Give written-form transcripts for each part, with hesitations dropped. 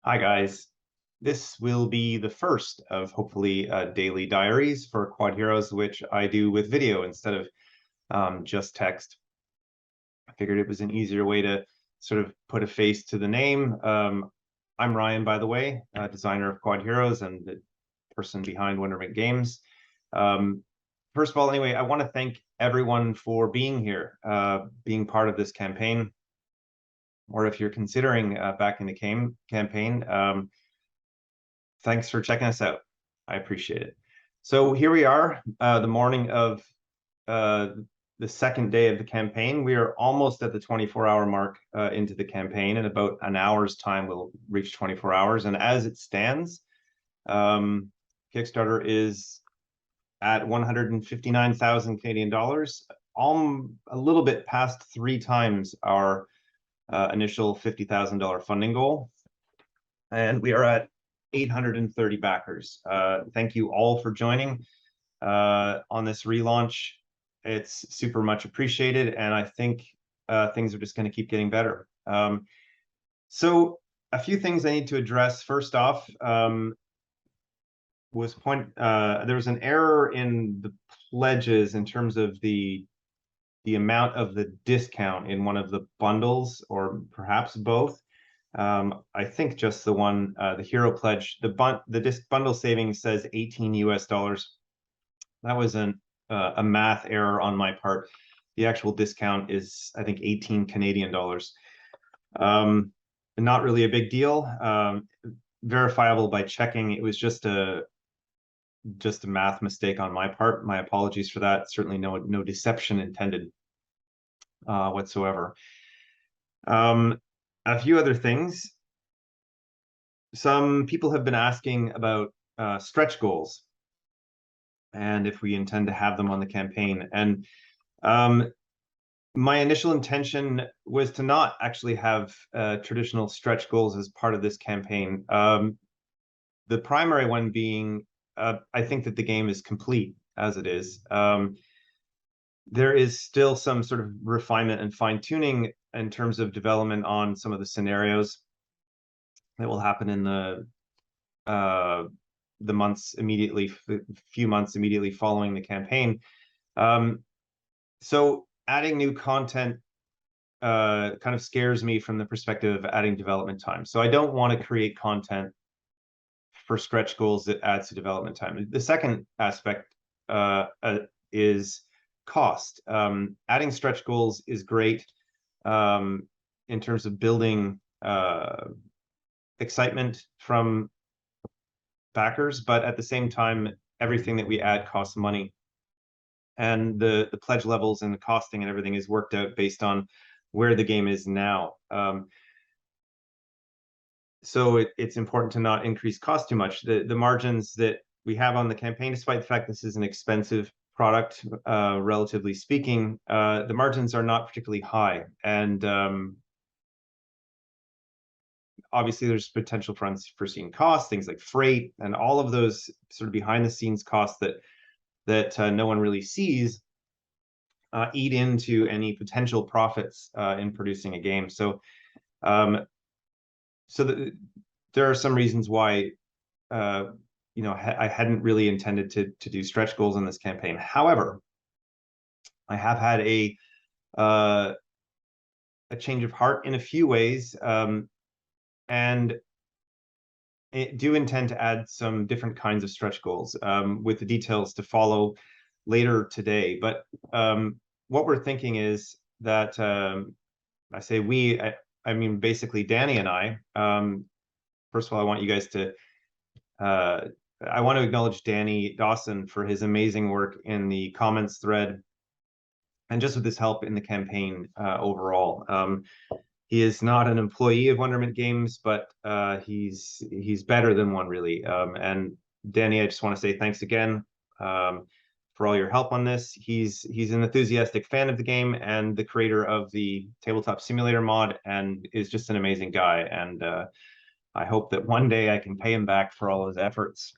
Hi, guys. This will be the first of hopefully daily diaries for Quad Heroes, which I do with video instead of just text. I figured it was an easier way to sort of put a face to the name. I'm Ryan, by the way, designer of Quad Heroes and the person behind Wonderment Games. First of all, anyway, I want to thank everyone for being here, being part of this campaign, or if you're considering backing the campaign. Thanks for checking us out. I appreciate it. So here we are, the morning of the second day of the campaign. We are almost at the 24-hour mark into the campaign. In about an hour's time, we'll reach 24 hours. And as it stands, Kickstarter is at 159,000 Canadian dollars, a little bit past 3 times our initial $50,000 funding goal. And we are at 830 backers. Thank you all for joining on this relaunch. It's super much appreciated, and I think things are just going to keep getting better. So a few things I need to address. First off, there was an error in the pledges in terms of the amount of the discount in one of the bundles, or perhaps both. I think just the one, the hero pledge, the bundle savings says 18 US dollars. That was a math error on my part. The actual discount is, I think, 18 Canadian dollars. Not really a big deal. Verifiable by checking. It was just a math mistake on my part. My apologies for that. Certainly no deception intended whatsoever. A few other things. Some people have been asking about stretch goals and if we intend to have them on the campaign. And my initial intention was to not actually have traditional stretch goals as part of this campaign. The primary one being, I think that the game is complete as it is. There is still some sort of refinement and fine-tuning in terms of development on some of the scenarios that will happen in the few months immediately following the campaign. So adding new content kind of scares me from the perspective of adding development time. So I don't want to create content for stretch goals that adds to development time. The second aspect is cost. Adding stretch goals is great in terms of building excitement from backers, but at the same time, everything that we add costs money. And the pledge levels and the costing and everything is worked out based on where the game is now. So it's important to not increase cost too much. The margins that we have on the campaign, despite the fact this is an expensive product, relatively speaking, the margins are not particularly high. And obviously there's potential for unforeseen costs, things like freight and all of those sort of behind the scenes costs that no one really sees eat into any potential profits in producing a game. So there are some reasons why I hadn't really intended to do stretch goals in this campaign. However, I have had a change of heart in a few ways, and I do intend to add some different kinds of stretch goals with the details to follow later today. But what we're thinking is that, I say we, I mean basically Danny and I. First of all, I want you guys to, I want to acknowledge Danny Dawson for his amazing work in the comments thread and just with his help in the campaign overall. He is not an employee of Wonderment Games, but he's better than one, really. And Danny, I just want to say thanks again for all your help on this. He's an enthusiastic fan of the game and the creator of the Tabletop Simulator mod, and is just an amazing guy. And I hope that one day I can pay him back for all his efforts.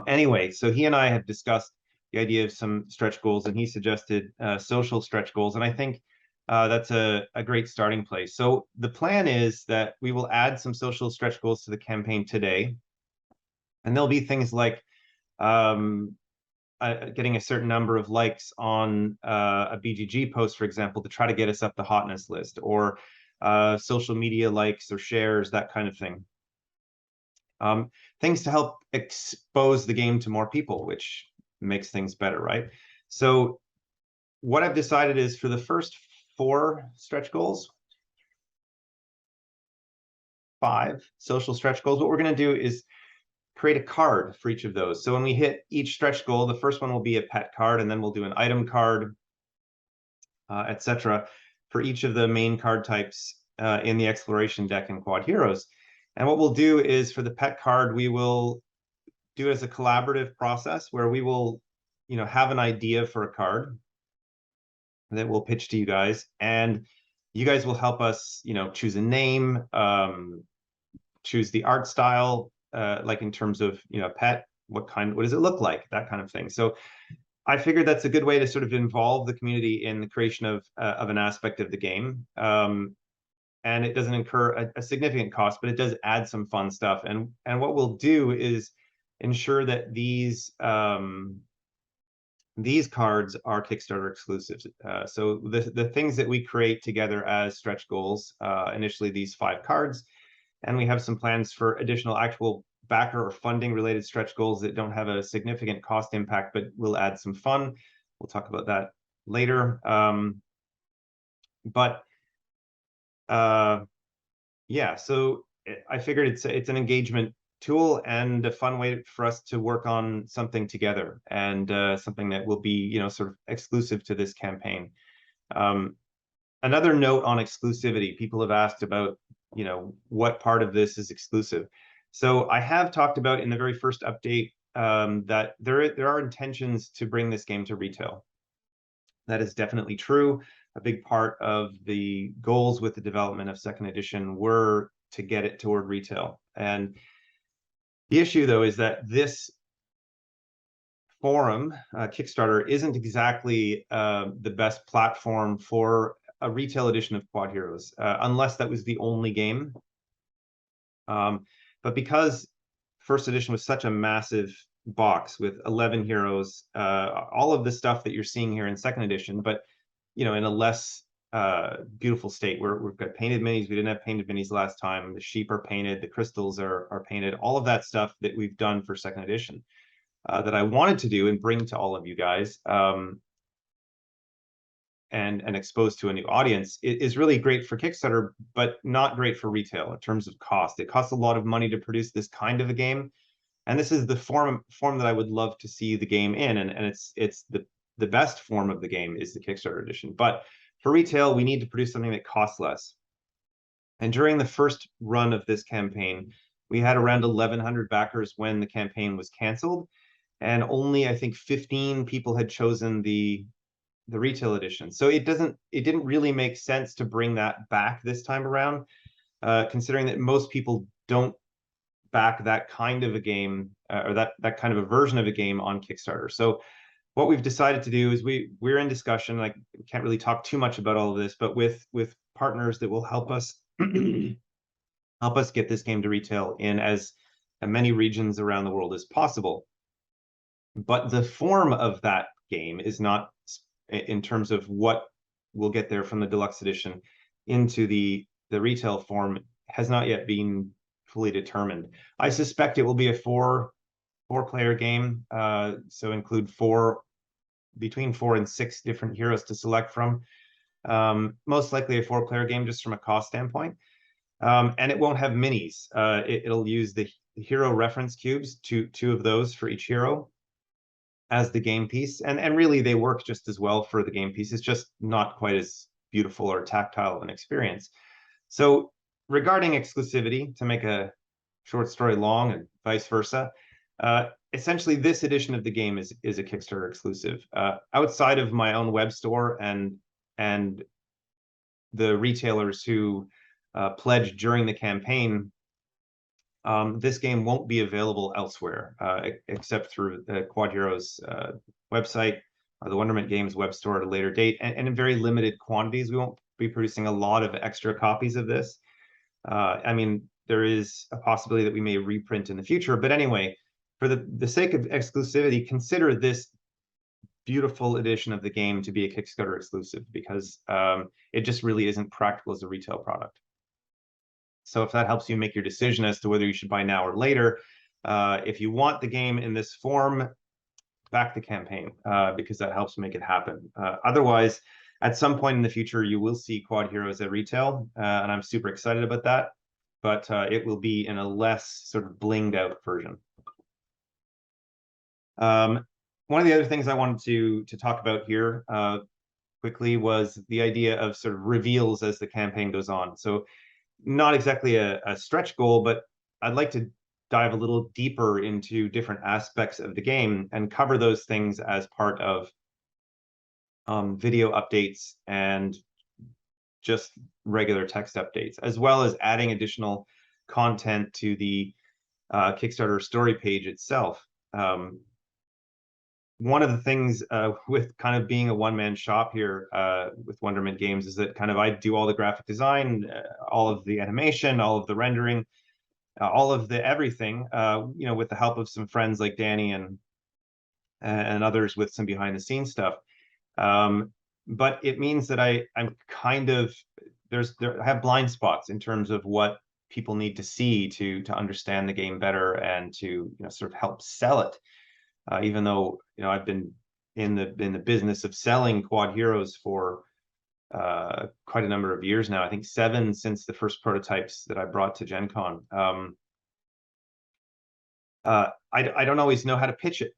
Anyway, so he and I have discussed the idea of some stretch goals, and he suggested social stretch goals. And I think that's a great starting place. So the plan is that we will add some social stretch goals to the campaign today. And there'll be things like um, getting a certain number of likes on a BGG post, for example, to try to get us up the hotness list, or social media likes or shares, that kind of thing. Things to help expose the game to more people, which makes things better, right? So what I've decided is for the first 4 stretch goals, 5 social stretch goals, what we're going to do is create a card for each of those. So when we hit each stretch goal, the first one will be a pet card, and then we'll do an item card, etc., for each of the main card types in the exploration deck in Quodd Heroes. And what we'll do is for the pet card, we will do it as a collaborative process where we will, have an idea for a card that we'll pitch to you guys, and you guys will help us, choose a name, choose the art style, like in terms of, pet, what does it look like, that kind of thing. So I figured that's a good way to sort of involve the community in the creation of an aspect of the game. And it doesn't incur a significant cost, but it does add some fun stuff. And what we'll do is ensure that these cards are Kickstarter exclusives. So the things that we create together as stretch goals, initially these 5 cards, and we have some plans for additional actual backer or funding related stretch goals that don't have a significant cost impact, but will add some fun. We'll talk about that later. Yeah, so I figured it's an engagement tool and a fun way for us to work on something together, and something that will be, sort of exclusive to this campaign. Another note on exclusivity, people have asked about, what part of this is exclusive. So I have talked about in the very first update that there are intentions to bring this game to retail. That is definitely true. A big part of the goals with the development of second edition were to get it toward retail. And the issue, though, is that this forum, Kickstarter, isn't exactly the best platform for a retail edition of Quodd Heroes, unless that was the only game. But because first edition was such a massive box with 11 heroes, all of the stuff that you're seeing here in second edition, but in a less beautiful state, where we've got painted minis. We didn't have painted minis last time. The sheep are painted, the crystals are painted, all of that stuff that we've done for second edition, that I wanted to do and bring to all of you guys, and exposed to a new audience, is really great for Kickstarter, but not great for retail in terms of cost. It costs a lot of money to produce this kind of a game, and this is the form that I would love to see the game in, and it's the best form of the game is the Kickstarter edition. But for retail, we need to produce something that costs less. And during the first run of this campaign, we had around 1,100 backers when the campaign was canceled, and only, I think, 15 people had chosen the retail edition. So it didn't really make sense to bring that back this time around, considering that most people don't back that kind of a game, or that kind of a version of a game on Kickstarter. So what we've decided to do is we're in discussion. Like, we can't really talk too much about all of this, but with partners that will help us get this game to retail in as many regions around the world as possible. But the form of that game is not, in terms of what we'll get there from the deluxe edition into the retail form, has not yet been fully determined. I suspect it will be a four-player game, so include between 4 and 6 different heroes to select from. Most likely a 4-player game, just from a cost standpoint. And it won't have minis. It'll use the hero reference cubes, two of those for each hero, as the game piece. And really, they work just as well for the game piece. It's just not quite as beautiful or tactile of an experience. So regarding exclusivity, to make a short story long and vice versa, essentially this edition of the game is a Kickstarter exclusive. Outside of my own web store and the retailers who pledged during the campaign, this game won't be available elsewhere, except through the Quodd Heroes website, or the Wonderment Games web store at a later date, and in very limited quantities. We won't be producing a lot of extra copies of this. I mean, there is a possibility that we may reprint in the future, but anyway, for the sake of exclusivity, consider this beautiful edition of the game to be a Kickstarter exclusive, because it just really isn't practical as a retail product. So if that helps you make your decision as to whether you should buy now or later, if you want the game in this form, back the campaign, because that helps make it happen. Otherwise, at some point in the future, you will see Quodd Heroes at retail, and I'm super excited about that, but it will be in a less sort of blinged out version. One of the other things I wanted to talk about here quickly was the idea of sort of reveals as the campaign goes on. So not exactly a stretch goal, but I'd like to dive a little deeper into different aspects of the game and cover those things as part of video updates and just regular text updates, as well as adding additional content to the Kickstarter story page itself. One of the things with kind of being a one-man shop here with Wonderment Games is that kind of I do all the graphic design, all of the animation, all of the rendering, all of the everything, you know, with the help of some friends like Danny and others with some behind-the-scenes stuff. But it means that I'm kind of I have blind spots in terms of what people need to see to understand the game better and to, you know, sort of help sell it. Even though, you know, I've been in the business of selling Quodd Heroes for quite a number of years now. I think 7 since the first prototypes that I brought to Gen Con. I don't always know how to pitch it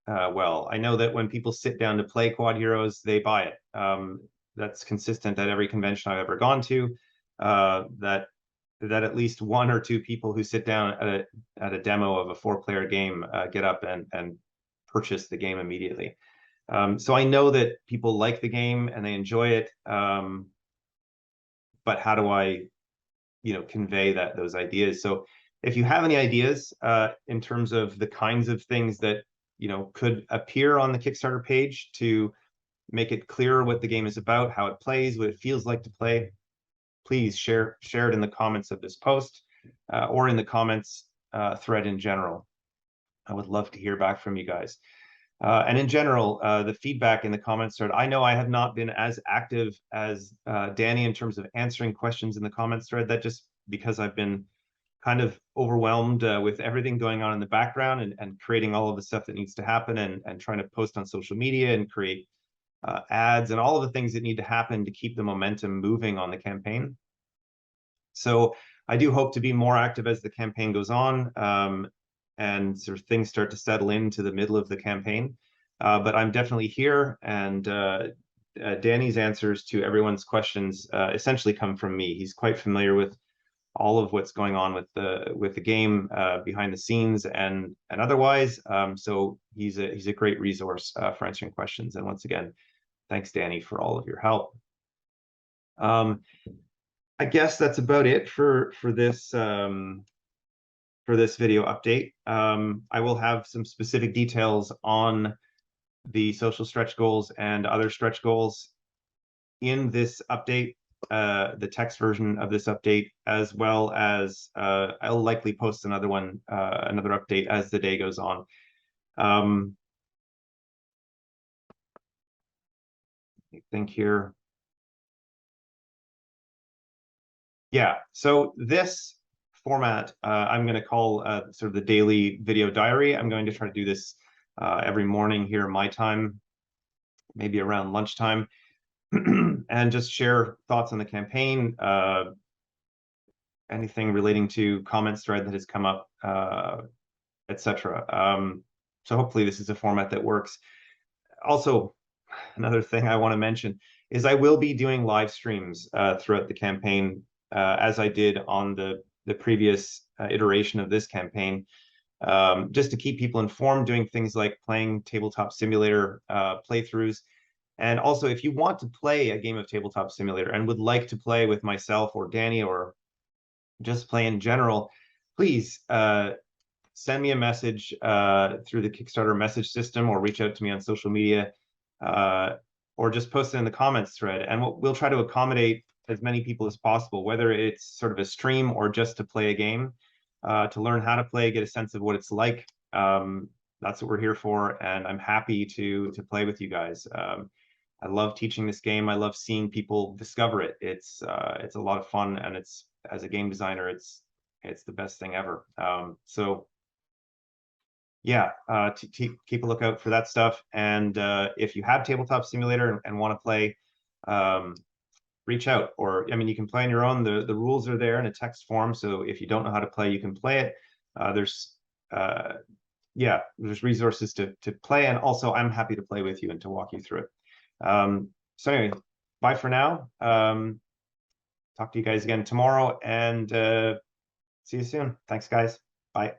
well. I know that when people sit down to play Quodd Heroes, they buy it. That's consistent at every convention I've ever gone to. That at least 1 or 2 people who sit down at a demo of a 4-player game get up and purchase the game immediately. So I know that people like the game and they enjoy it. But how do I, you know, convey those ideas? So if you have any ideas in terms of the kinds of things that, you know, could appear on the Kickstarter page to make it clearer what the game is about, how it plays, what it feels like to play, please share it in the comments of this post or in the comments thread in general. I would love to hear back from you guys. And in general, the feedback in the comments thread, I know I have not been as active as Danny in terms of answering questions in the comments thread. That just because I've been kind of overwhelmed with everything going on in the background and creating all of the stuff that needs to happen and trying to post on social media and create ads and all of the things that need to happen to keep the momentum moving on the campaign. So I do hope to be more active as the campaign goes on and sort of things start to settle into the middle of the campaign. But I'm definitely here, and Danny's answers to everyone's questions essentially come from me. He's quite familiar with all of what's going on with the game behind the scenes and otherwise. So he's a great resource for answering questions. And once again, thanks, Danny, for all of your help. I guess that's about it for this video update. I will have some specific details on the social stretch goals and other stretch goals in this update, the text version of this update, as well as I'll likely post another one, another update as the day goes on. I think here. Yeah, so this format I'm going to call sort of the daily video diary. I'm going to try to do this every morning here my time, maybe around lunchtime, and just share thoughts on the campaign, anything relating to comments thread that has come up, etc. So hopefully this is a format that works. Also, another thing I want to mention is I will be doing live streams throughout the campaign, as I did on the previous iteration of this campaign, just to keep people informed, doing things like playing Tabletop Simulator playthroughs. And also, if you want to play a game of Tabletop Simulator and would like to play with myself or Danny or just play in general, please send me a message through the Kickstarter message system or reach out to me on social media. or just post it in the comments thread, and we'll try to accommodate as many people as possible, whether it's sort of a stream or just to play a game, to learn how to play, get a sense of what it's like. That's what we're here for, and I'm happy to play with you guys. I love teaching this game. I love seeing people discover it. It's a lot of fun, and it's, as a game designer, it's the best thing ever. So yeah, keep a lookout for that stuff. And if you have Tabletop Simulator and want to play, reach out. Or, I mean, you can play on your own. The rules are there in a text form, so if you don't know how to play, you can play it. Yeah, there's resources to play, and also I'm happy to play with you and to walk you through it. So anyway, bye for now. Talk to you guys again tomorrow, and see you soon. Thanks, guys. Bye.